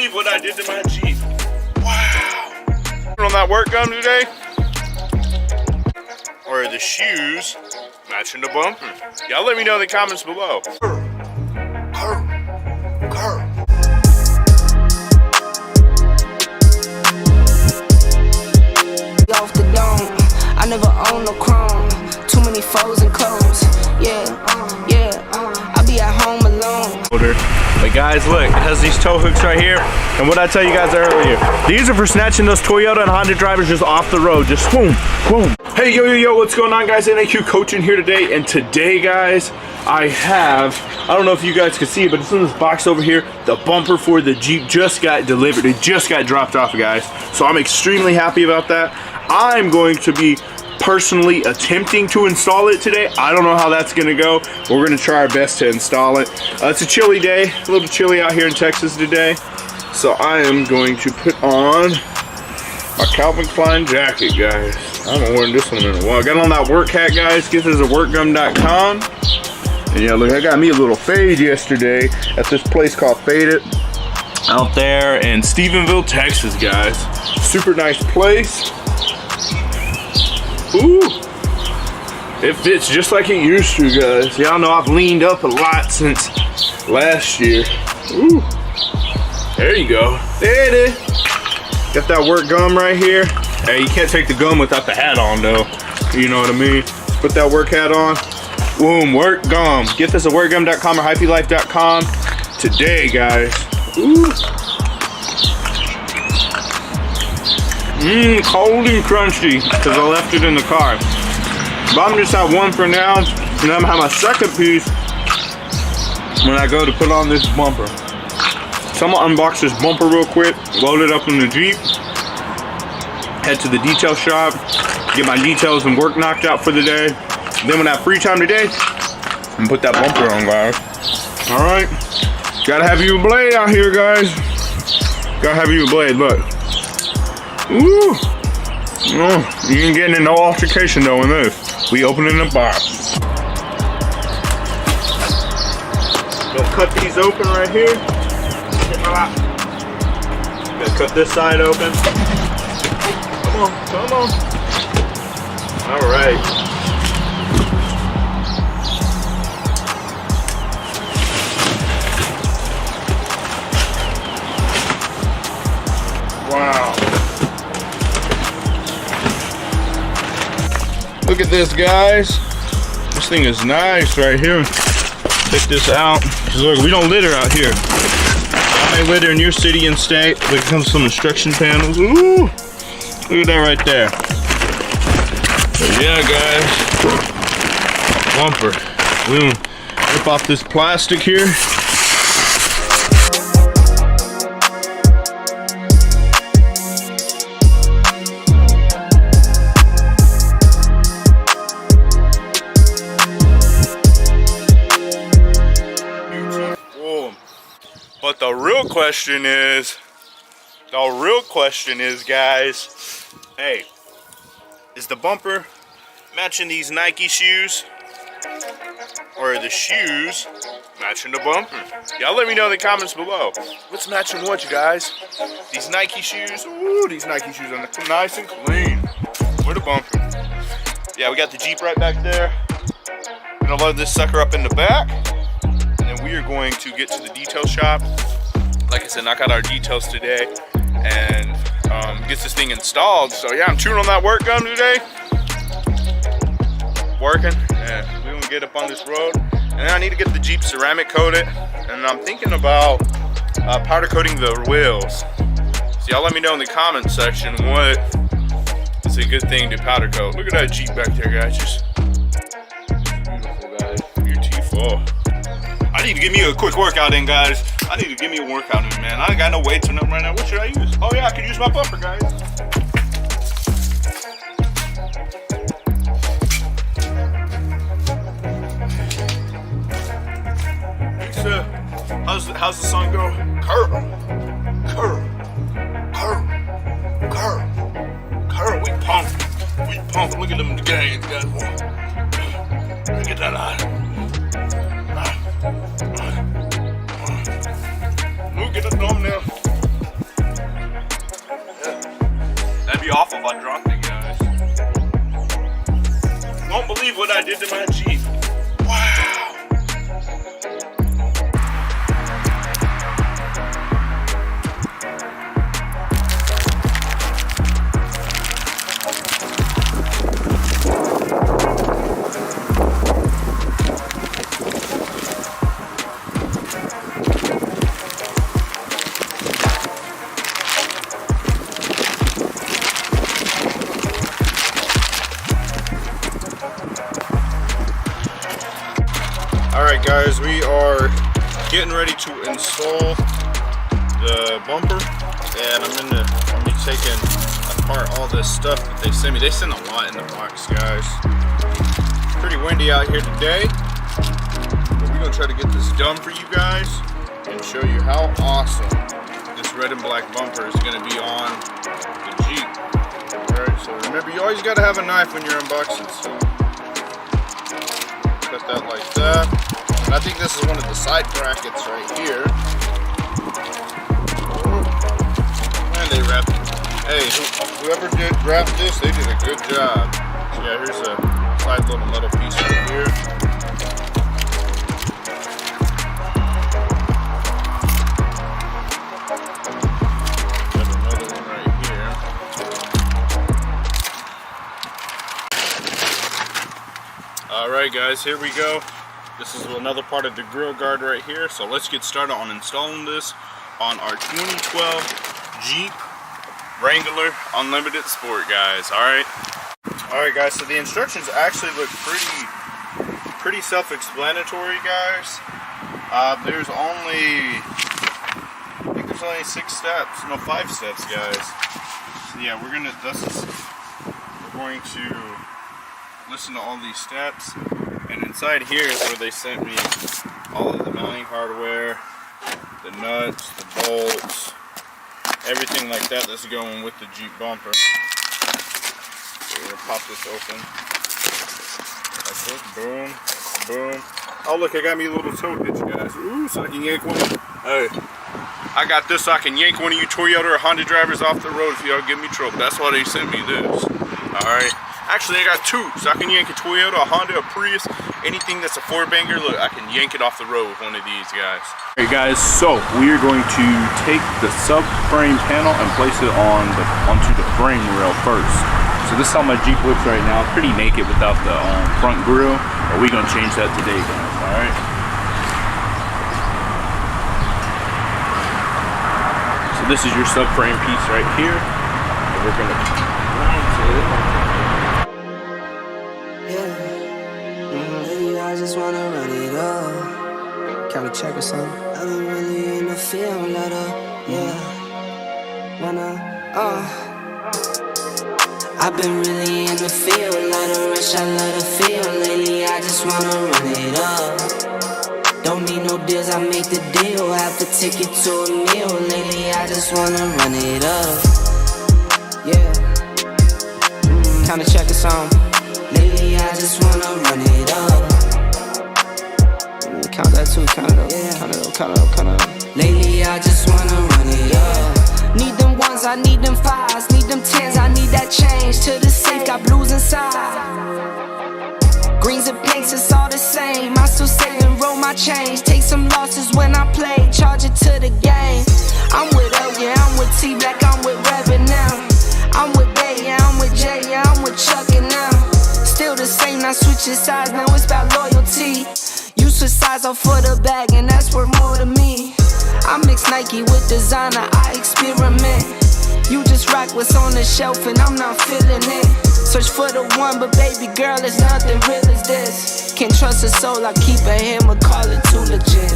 believe what I did to my Jeep. Wow. On that work gum today? Or the shoes matching the bumper? Y'all let me know in the comments below. Off the dome, I never own no chrome. Too many foes and clones. I be at home alone. But guys, look, it has these tow hooks right here. And what I tell you guys earlier, these are for snatching those Toyota and Honda drivers just off the road. Just boom, boom. Hey, yo, what's going on, guys? NAQ coaching here today. And today, guys, I don't know if you guys can see it, but it's in this box over here. The bumper for the Jeep just got delivered. It just got dropped off, guys. So I'm extremely happy about that. I'm going to be personally attempting to install it today. I don't know how that's gonna go. We're gonna try our best to install it. It's a chilly day, a little chilly out here in Texas today. So I am going to put on my Calvin Klein jacket, guys. I haven't worn this one in a while. I got on that work hat, guys. Get this at workgum.com. And yeah, look, I got me a little fade yesterday at this place called Fade It out there in Stephenville, Texas, guys. Super nice place. Ooh, it fits just like it used to, guys. Y'all know I've leaned up a lot since last year. Ooh, there you go. There it is. Got that work gum right here. Hey, you can't take the gum without the hat on, though. You know what I mean? Put that work hat on. Boom, work gum. Get this at workgum.com or hypelife.com today, guys. Ooh. Cold and crunchy, because I left it in the car. But I'm just have one for now, and I'm gonna have my second piece when I go to put on this bumper. So I'm gonna unbox this bumper real quick, load it up in the Jeep, head to the detail shop, get my details and work knocked out for the day. Then when I have free time today, I'm put that bumper on, guys. All right, gotta have you a blade out here, guys. Gotta have you a blade, look. Ooh, oh, you ain't getting in no altercation though in this. We opening the box. Gonna cut these open right here. Gonna cut this side open. Come on, come on. All right. Wow. Look at this, guys. This thing is nice right here. Take this out. Look, we don't litter out here. I may litter in your city and state. Look, it comes with some instruction panels. Ooh, look at that right there. But yeah, guys. Bumper. We're gonna rip off this plastic here. But the real question is, guys, hey, is the bumper matching these Nike shoes? Or are the shoes matching the bumper? Y'all let me know in the comments below. What's matching what, you guys? These Nike shoes? Ooh, these Nike shoes are nice and clean. Where the bumper? Yeah, we got the Jeep right back there. Gonna load this sucker up in the back. And we are going to get to the detail shop. Like I said, knock out our details today and get this thing installed. So yeah, I'm chewing on that work gum today. Working, and we're gonna get up on this road. And then I need to get the Jeep ceramic coated. And I'm thinking about powder coating the wheels. So y'all let me know in the comment section what is a good thing to powder coat. Look at that Jeep back there, guys. Just beautiful, guys. Beautiful. I need to give me a quick workout in, guys. I need to give me a workout in, man. I ain't got no weights or nothing right now. What should I use? Oh yeah, I can use my bumper, guys. How's the song go? Curl, curl, curl, curl, curl. We pump. Look at them gains, guys. Let me get that on. We'll get a thumbnail. did to my Jeep. Wow. Alright guys, we are getting ready to install the bumper, and I'm gonna be taking apart all this stuff that they sent me. They sent a lot in the box, guys. It's pretty windy out here today, but we're gonna try to get this done for you guys and show you how awesome this red and black bumper is gonna be on the Jeep. Alright, so remember, you always gotta have a knife when you're unboxing, so cut that like that. And I think this is one of the side brackets right here. And they wrapped it. Hey, whoever did wrap this, they did a good job. So yeah, here's a side little metal piece right here. Got another one right here. Alright guys, here we go. This is another part of the grill guard right here. So let's get started on installing this on our 2012 Jeep Wrangler Unlimited Sport, guys. Alright guys, so the instructions actually look pretty self-explanatory, guys. There's only, I think there's only 6 steps, no 5 steps, guys. So yeah, we're going to listen to all these steps. And inside here is where they sent me all of the mounting hardware, the nuts, the bolts, everything like that that's going with the Jeep bumper. So we're gonna pop this open. That's it. Boom, boom. Oh look, I got me a little tow hitch, guys. Ooh, so I can yank one. Hey, I got this so I can yank one of you Toyota or Honda drivers off the road if y'all give me trouble. That's why they sent me this. Alright. Actually, I got 2, so I can yank a Toyota, a Honda, a Prius, anything that's a 4-banger. Look, I can yank it off the road with one of these guys. Alright guys, so we are going to take the subframe panel and place it onto the frame rail first. So this is how my Jeep looks right now. Pretty naked without the front grille, but we're going to change that today, guys. Alright. So this is your subframe piece right here. And we're going to mount it. I just wanna run it up. Kinda check or something. I've been really in the field, let up, yeah. I've been really in the field, let her rush, I let her feel. Lately, I just wanna run it up. Don't need no deals, I make the deal. Have to take it to a meal. Lately, I just wanna run it up. Yeah. Kinda check or something. Lately, I just wanna run it up. Count that too, count it up, yeah. Count it up, count it up, count it up. Lately I just wanna run it up. Need them 1s, I need them 5s, need them 10s, I need that change. To the safe, got blues inside. Greens and pinks, it's all the same. I still save and roll my change. Take some losses when I play, charge it to the game. I'm with L, yeah, I'm with T Black, I'm with Reverend now. I'm with Bay, yeah, I'm with J, yeah, I'm with Chuck and now. Still the same, not switching sides, now it's about loyalty. You switch sides off for the bag, and that's worth more to me. I mix Nike with designer, I experiment. You just rock what's on the shelf, and I'm not feeling it. Search for the one, but baby girl, it's nothing real as this. Can't trust a soul, I keep a hammer, call it too legit.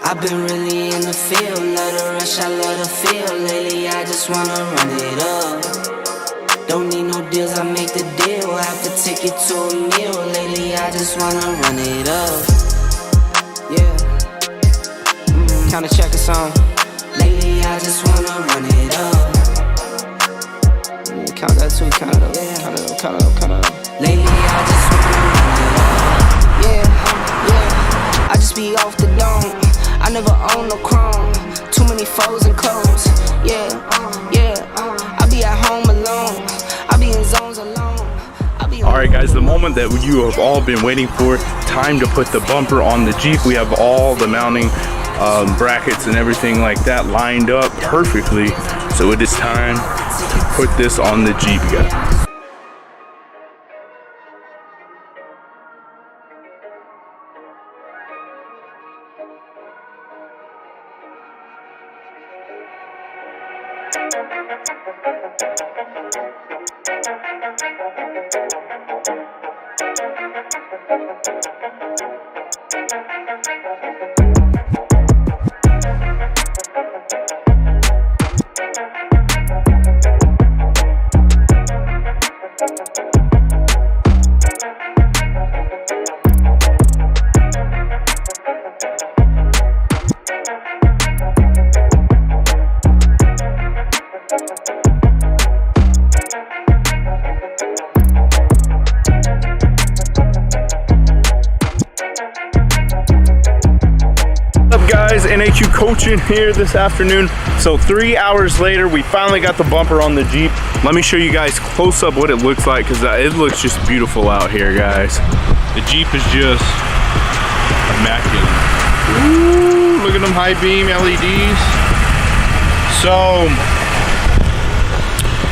I've been really in the field, let her rush, I let her feel. Lately, I just wanna run it up. Don't need no deals, I make the deal. Have to take it to a meal. Lately, I just wanna run it up. Yeah. Kinda check a song. Lately, I just wanna run it up. Count that too, count it up, yeah. Count it up, count it up, count it up. Lately, I just wanna run it up. Yeah, yeah. I just be off the dome. I never own no chrome. Too many foes and clothes. Yeah, yeah. I be at home alone. I be in zones alone. I be All right, guys, the moment that you have all been waiting for, time to put the bumper on the Jeep. We have all the mounting brackets and everything like that lined up perfectly. So it is time to put this on the Jeep, guys. Guys, NAQ coaching here this afternoon. So 3 hours later, we finally got the bumper on the Jeep. Let me show you guys close up what it looks like, because it looks just beautiful out here, guys. The Jeep is just immaculate. Ooh, look at them high beam LEDs. So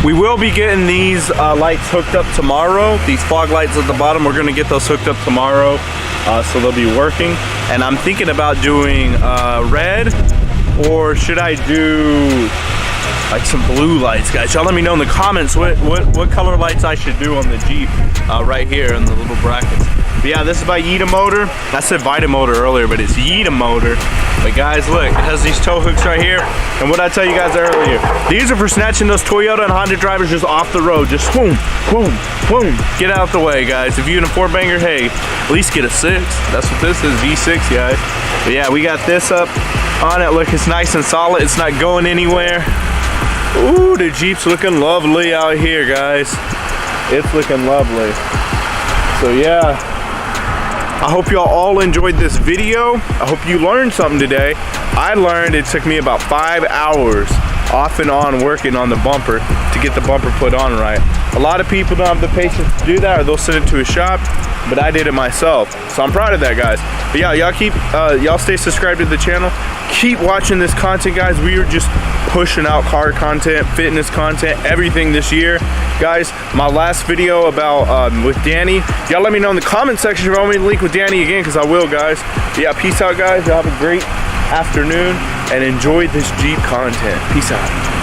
we will be getting these lights hooked up tomorrow. These fog lights at the bottom, we're gonna get those hooked up tomorrow. So they'll be working, and I'm thinking about doing red, or should I do like some blue lights, guys? Y'all let me know in the comments what color lights I should do on the Jeep right here in the little brackets. But yeah, this is by Yita Motor. I said Vita Motor earlier, but it's Yita Motor. But guys, look, it has these tow hooks right here, and what I tell you guys earlier, these are for snatching those Toyota and Honda drivers just off the road. Just boom, boom, boom. Get out the way, guys. If you're in a 4-banger, hey, at least get a 6. That's what this is, V6, guys. But yeah, we got this up on it. Look, it's nice and solid. It's not going anywhere. Ooh, the Jeep's looking lovely out here, guys. It's looking lovely. So yeah, I hope y'all all enjoyed this video. I hope you learned something today. I learned it took me about 5 hours off and on working on the bumper to get the bumper put on right. A lot of people don't have the patience to do that, or they'll send it to a shop, but I did it myself. So I'm proud of that, guys. But yeah, y'all stay subscribed to the channel. Keep watching this content, guys. We are just pushing out car content, fitness content, everything this year. Guys, my last video about with Danny, y'all let me know in the comment section if you want me to link with Danny again, because I will, guys. But yeah, peace out, guys. Y'all have a great afternoon and enjoy this Jeep content. Peace out.